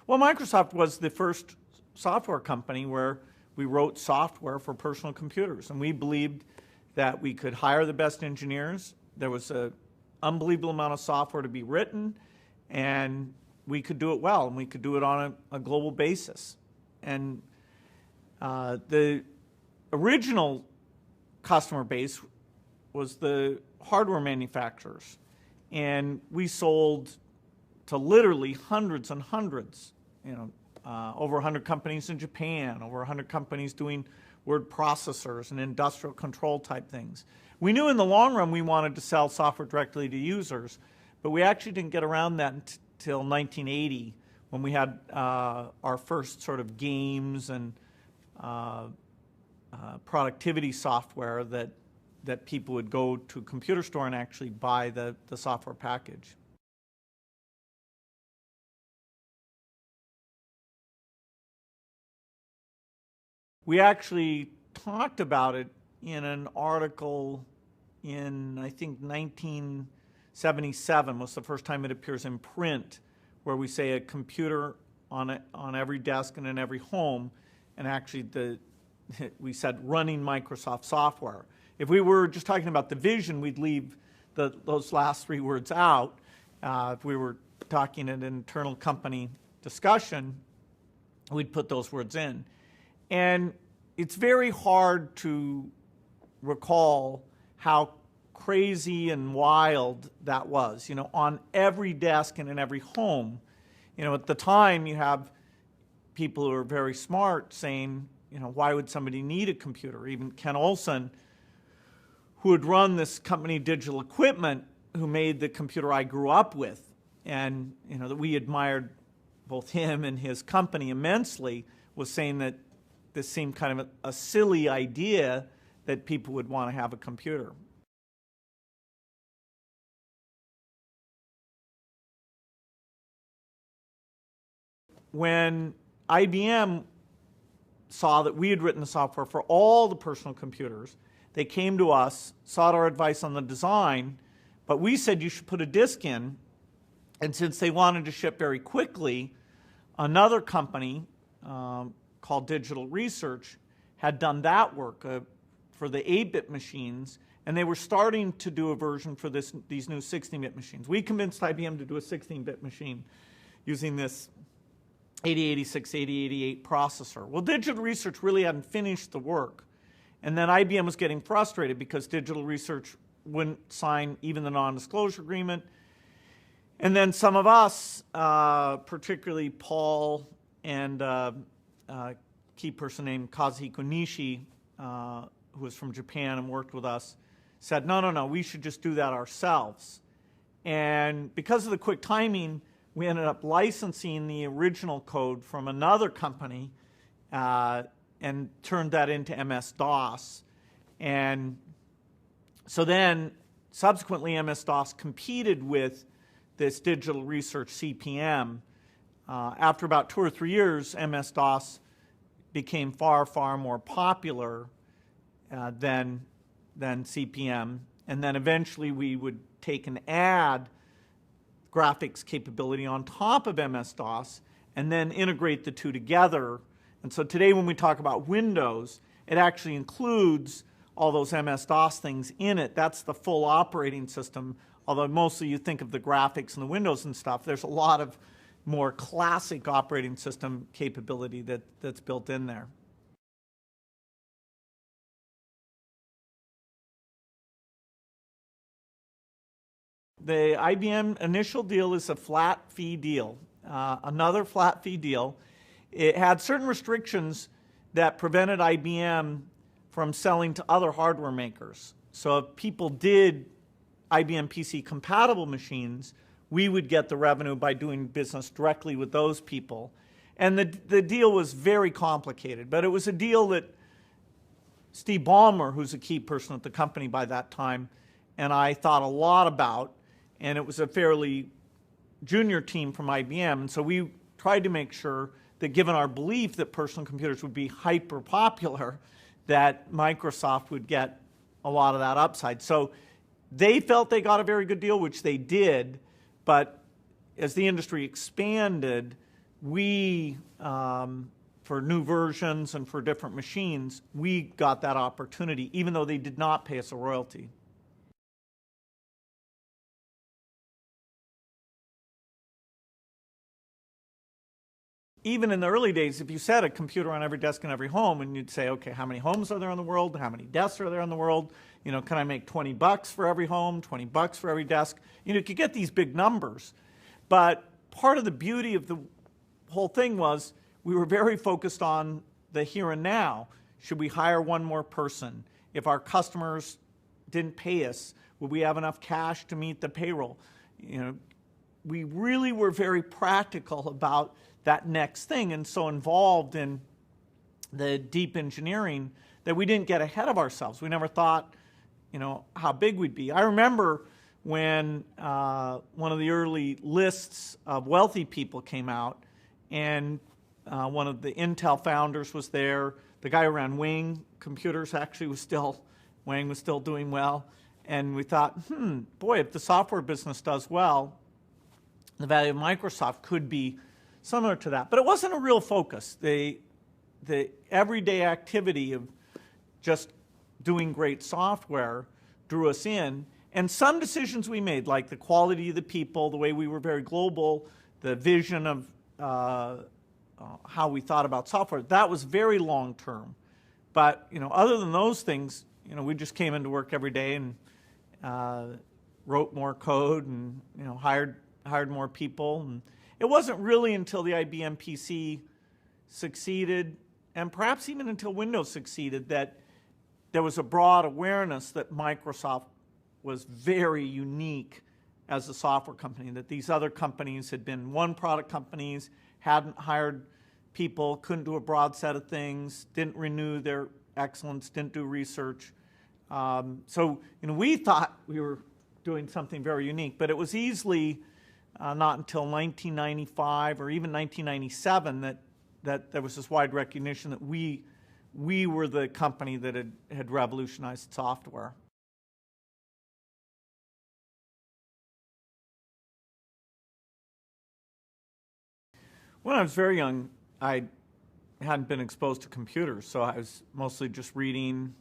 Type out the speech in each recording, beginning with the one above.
Well, Microsoft was the first software company where we wrote software for personal computers, and we believed that we could hire the best engineers. There was an unbelievable amount of software to be written, and we could do it well, and we could do it on a global basis. And the original customer base was the hardware manufacturers, and we sold to literally hundreds and hundreds, over 100 companies in Japan, over 100 companies doing word processors and industrial control type things. We knew in the long run we wanted to sell software directly to users, but we actually didn't get around that until 1980 when we had our first sort of games and productivity software that people would go to a computer store and actually buy the software package. We actually talked about it in an article in, I think, 1977 was the first time it appears in print, where we say a computer on every desk and in every home, and actually we said running Microsoft software. If we were just talking about the vision, we'd leave those last three words out. If we were talking an internal company discussion, we'd put those words in. And it's very hard to recall how crazy and wild that was, on every desk and in every home. At the time, you have people who are very smart saying, why would somebody need a computer? Even Ken Olsen, who had run this company, Digital Equipment, who made the computer I grew up with, and that we admired both him and his company immensely, was saying that this seemed kind of a silly idea that people would want to have a computer. When IBM saw that we had written the software for all the personal computers, they came to us, sought our advice on the design, but we said you should put a disk in. And since they wanted to ship very quickly, another company called Digital Research had done that work for the 8-bit machines, and they were starting to do a version for these new 16-bit machines. We convinced IBM to do a 16-bit machine using this 8086, 8088 processor. Well, Digital Research really hadn't finished the work, and then IBM was getting frustrated because Digital Research wouldn't sign even the non-disclosure agreement. And then some of us, particularly Paul and key person named Kazuhiko Nishi, who was from Japan and worked with us, said, no, we should just do that ourselves. And because of the quick timing, we ended up licensing the original code from another company and turned that into MS-DOS. And so then, subsequently, MS-DOS competed with this Digital Research CP/M. After about 2 or 3 years, MS-DOS became far, far more popular than CP/M. And then eventually we would take and add graphics capability on top of MS-DOS and then integrate the two together. And so today when we talk about Windows, it actually includes all those MS-DOS things in it. That's the full operating system. Although mostly you think of the graphics and the Windows and stuff, there's a lot of more classic operating system capability that's built in there. The IBM initial deal is a flat fee deal, another flat fee deal. It had certain restrictions that prevented IBM from selling to other hardware makers. So if people did IBM PC compatible machines, we would get the revenue by doing business directly with those people. And the deal was very complicated, but it was a deal that Steve Ballmer, who's a key person at the company by that time, and I thought a lot about, and it was a fairly junior team from IBM, and so we tried to make sure that given our belief that personal computers would be hyper popular, that Microsoft would get a lot of that upside. So they felt they got a very good deal, which they did, but as the industry expanded, we, for new versions and for different machines, we got that opportunity, even though they did not pay us a royalty. Even in the early days, if you set a computer on every desk in every home, and you'd say, okay, how many homes are there in the world? How many desks are there in the world? You know, can I make $20 for every home, $20 for every desk? You know, you could get these big numbers. But part of the beauty of the whole thing was we were very focused on the here and now. Should we hire one more person? If our customers didn't pay us, would we have enough cash to meet the payroll? You know, we really were very practical about that next thing, and so involved in the deep engineering that we didn't get ahead of ourselves. We never thought, you know, how big we'd be. I remember when one of the early lists of wealthy people came out, and one of the Intel founders was there. The guy who ran Wing Computers actually was still, Wang was still doing well. And we thought, boy, if the software business does well, the value of Microsoft could be similar to that. But it wasn't a real focus. The everyday activity of just doing great software drew us in. And some decisions we made, like the quality of the people, the way we were very global, the vision of how we thought about software, that was very long term. But you know, other than those things, you know, we just came into work every day and wrote more code and, you know, hired more people. And it wasn't really until the IBM PC succeeded, and perhaps even until Windows succeeded, that there was a broad awareness that Microsoft was very unique as a software company, that these other companies had been one-product companies, hadn't hired people, couldn't do a broad set of things, didn't renew their excellence, didn't do research. So you know, we thought we were doing something very unique, but it was easily not until 1995 or even 1997 that there was this wide recognition that we were the company that had revolutionized software. When I was very young, I hadn't been exposed to computers, so I was mostly just reading,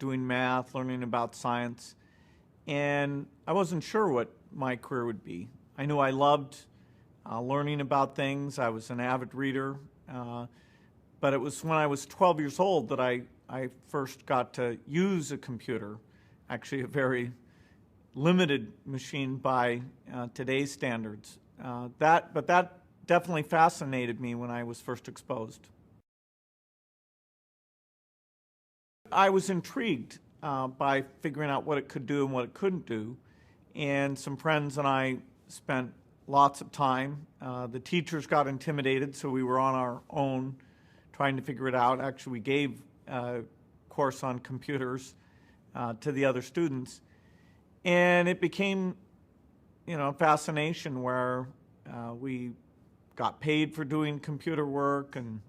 doing math, learning about science, and I wasn't sure what my career would be. I knew I loved learning about things. I was an avid reader, but it was when I was 12 years old that I first got to use a computer, actually a very limited machine by today's standards. But that definitely fascinated me when I was first exposed. I was intrigued by figuring out what it could do and what it couldn't do, and some friends and I spent lots of time. The teachers got intimidated, so we were on our own trying to figure it out. Actually, we gave a course on computers to the other students, and it became, you know, a fascination where we got paid for doing computer work and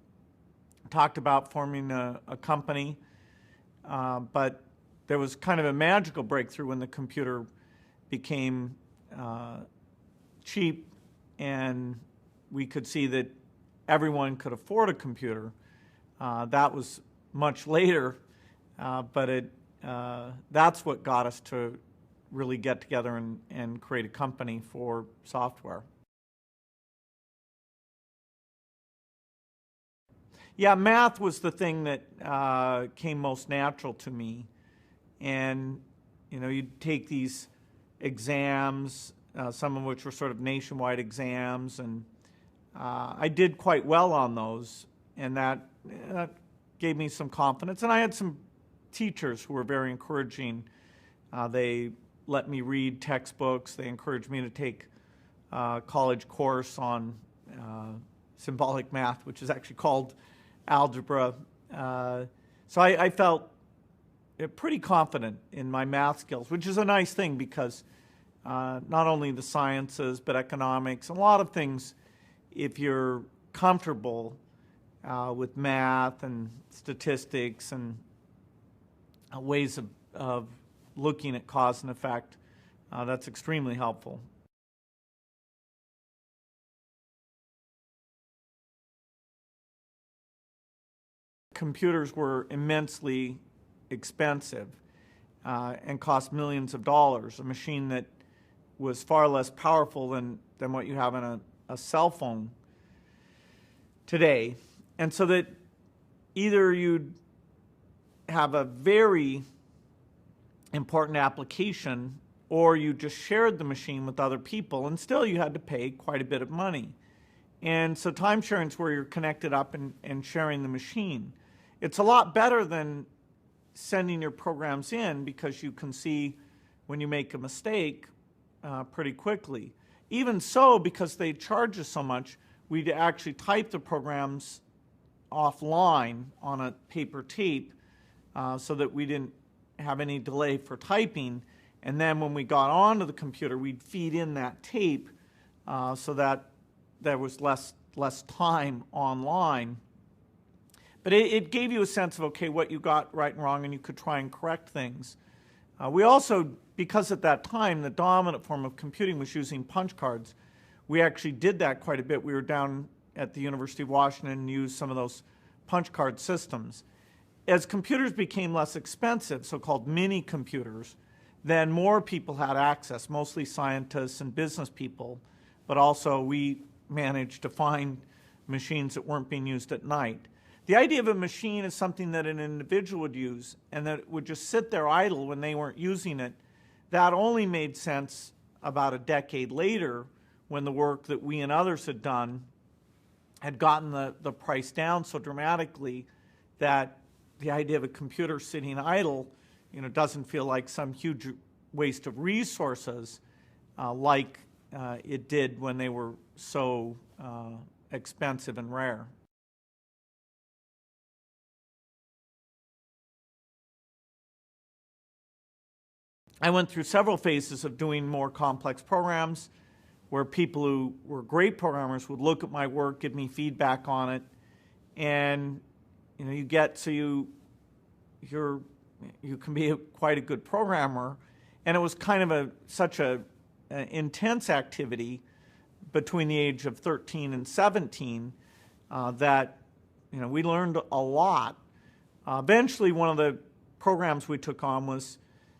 talked about forming a company. But there was kind of a magical breakthrough when the computer became cheap and we could see that everyone could afford a computer. That was much later, but that's what got us to really get together and create a company for software. Yeah, math was the thing that came most natural to me. And, you know, you'd take these exams, some of which were sort of nationwide exams, and I did quite well on those, and that gave me some confidence. And I had some teachers who were very encouraging. They let me read textbooks. They encouraged me to take a college course on symbolic math, which is actually called algebra. So I felt pretty confident in my math skills, which is a nice thing because not only the sciences, but economics, a lot of things, if you're comfortable with math and statistics and ways of looking at cause and effect, that's extremely helpful. computers were immensely expensive and cost millions of dollars, a machine that was far less powerful than what you have in a cell phone today. And so that either you'd have a very important application or you just shared the machine with other people, and still you had to pay quite a bit of money. And so time sharing is where you're connected up and sharing the machine. It's a lot better than sending your programs in because you can see when you make a mistake pretty quickly. Even so, because they charge us so much, we'd actually type the programs offline on a paper tape so that we didn't have any delay for typing. And then when we got onto the computer, we'd feed in that tape so that there was less time online. But it gave you a sense of, okay, what you got right and wrong, and you could try and correct things. We also, because at that time, the dominant form of computing was using punch cards, we actually did that quite a bit. We were down at the University of Washington and used some of those punch card systems. As computers became less expensive, so-called mini computers, then more people had access, mostly scientists and business people, but also we managed to find machines that weren't being used at night. The idea of a machine is something that an individual would use and that would just sit there idle when they weren't using it. That only made sense about a decade later when the work that we and others had done had gotten the price down so dramatically that the idea of a computer sitting idle, doesn't feel like some huge waste of resources like it did when they were so expensive and rare. I went through several phases of doing more complex programs where people who were great programmers would look at my work, give me feedback on it, and you get so you can be quite a good programmer. And it was kind of such an intense activity between the age of 13 and 17 that we learned a lot. Eventually, one of the programs we took on was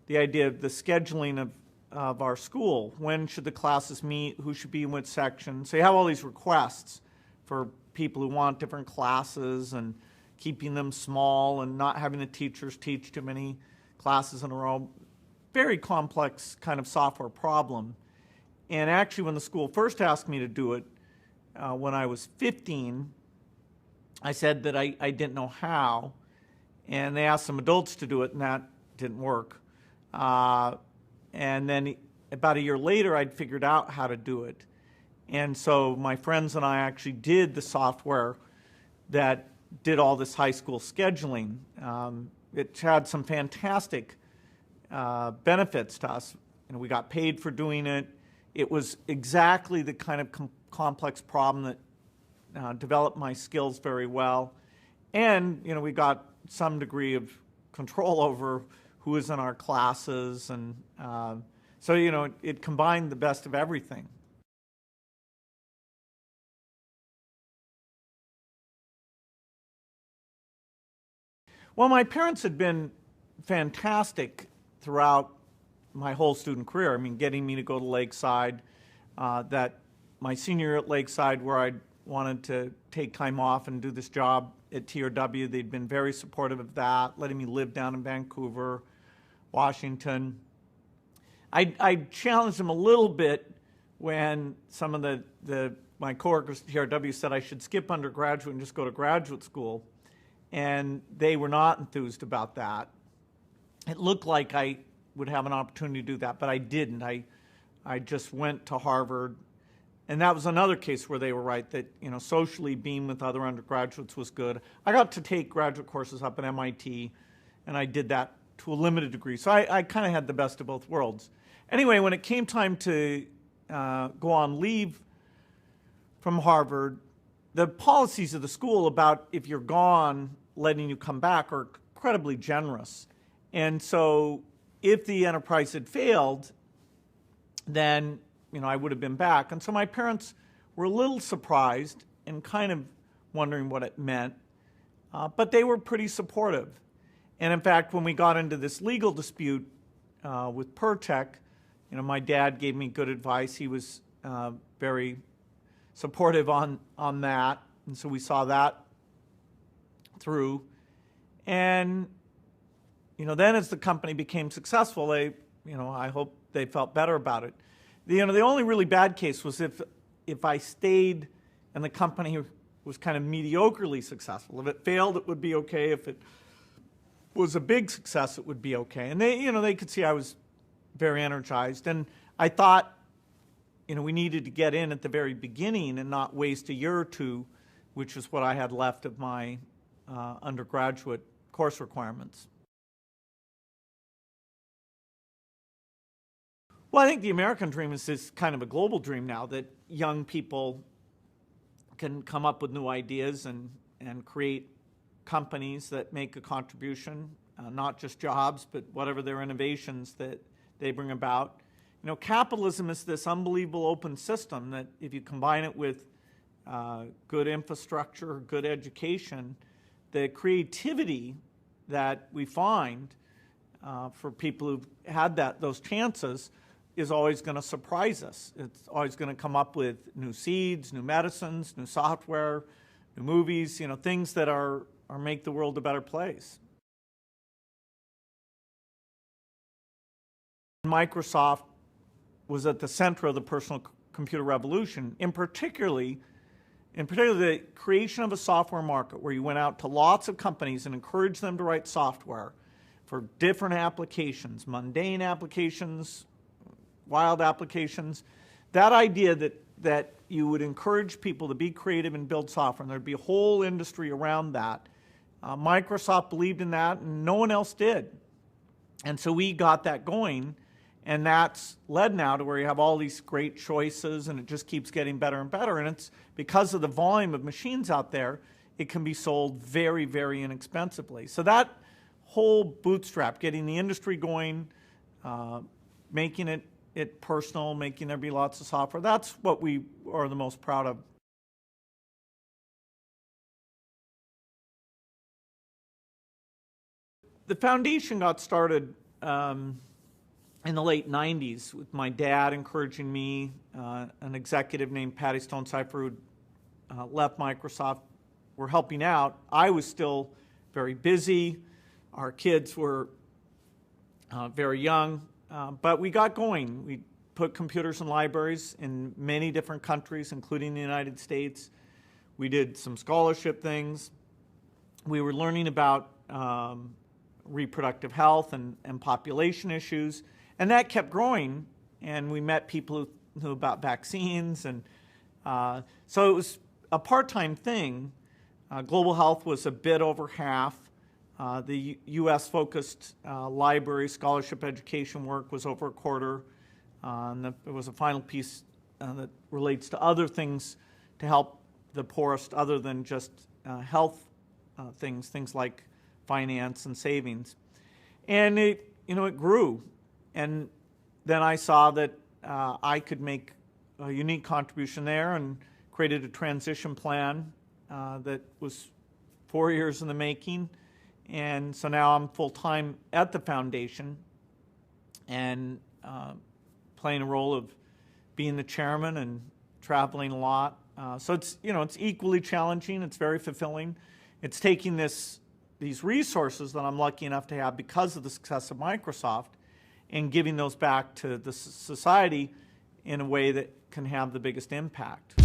the idea of the scheduling of our school. When should the classes meet? Who should be in which section? So you have all these requests for people who want different classes and keeping them small and not having the teachers teach too many classes in a row. Very complex kind of software problem. And actually, when the school first asked me to do it, when I was 15, I said that I didn't know how. And they asked some adults to do it, and that didn't work. And then about a year later, I'd figured out how to do it. And so my friends and I actually did the software that did all this high school scheduling. It had some fantastic benefits to us. We got paid for doing it. It was exactly the kind of complex problem that developed my skills very well. And we got some degree of control over who was in our classes, and so it combined the best of everything. Well, my parents had been fantastic throughout my whole student career. I mean, getting me to go to Lakeside, that my senior year at Lakeside, where I wanted to take time off and do this job at TRW, they'd been very supportive of that, letting me live down in Vancouver, Washington. I challenged them a little bit when some of my coworkers at TRW said I should skip undergraduate and just go to graduate school, and they were not enthused about that. It looked like I would have an opportunity to do that, but I didn't. I just went to Harvard, and that was another case where they were right, that socially being with other undergraduates was good. I got to take graduate courses up at MIT, and I did that to a limited degree. So I kind of had the best of both worlds. Anyway, when it came time to go on leave from Harvard, the policies of the school about if you're gone, letting you come back are incredibly generous. And so if the enterprise had failed, then I would have been back. And so my parents were a little surprised and kind of wondering what it meant. but they were pretty supportive. And in fact, when we got into this legal dispute with Pertec, my dad gave me good advice. He was very supportive on that, and so we saw that through. And then as the company became successful, they, I hope they felt better about it. The only really bad case was if I stayed and the company was kind of mediocrely successful. If it failed, it would be okay. If it was a big success, it would be okay. And they could see I was very energized. And I thought, we needed to get in at the very beginning and not waste a year or two, which is what I had left of my undergraduate course requirements. Well, I think the American dream is this kind of a global dream now, that young people can come up with new ideas and create companies that make a contribution, not just jobs, but whatever their innovations that they bring about. Capitalism is this unbelievable open system that if you combine it with good infrastructure, good education, the creativity that we find for people who've had those chances is always going to surprise us. It's always going to come up with new seeds, new medicines, new software, new movies, things that are make the world a better place. Microsoft was at the center of the personal computer revolution, in particular the creation of a software market where you went out to lots of companies and encouraged them to write software for different applications, mundane applications, wild applications. That idea that you would encourage people to be creative and build software, and there'd be a whole industry around that. Microsoft believed in that, and no one else did. And so we got that going, and that's led now to where you have all these great choices, and it just keeps getting better and better. And it's because of the volume of machines out there, it can be sold very, very inexpensively. So that whole bootstrap, getting the industry going, making it personal, making there be lots of software, that's what we are the most proud of. The foundation got started in the late 90s with my dad encouraging me, an executive named Patty Stonecipher who left Microsoft, were helping out. I was still very busy. Our kids were very young, but we got going. We put computers in libraries in many different countries, including the United States. We did some scholarship things. We were learning about reproductive health and population issues, and that kept growing. And we met people who knew about vaccines, and so it was a part-time thing. Global health was a bit over half. The U.S.-focused library scholarship education work was over a quarter. And there was a final piece that relates to other things to help the poorest other than just health things like finance and savings. And it grew. And then I saw that I could make a unique contribution there and created a transition plan that was 4 years in the making. And so now I'm full-time at the foundation and playing a role of being the chairman and traveling a lot. So it's equally challenging. It's very fulfilling. It's taking these resources that I'm lucky enough to have because of the success of Microsoft and giving those back to the society in a way that can have the biggest impact.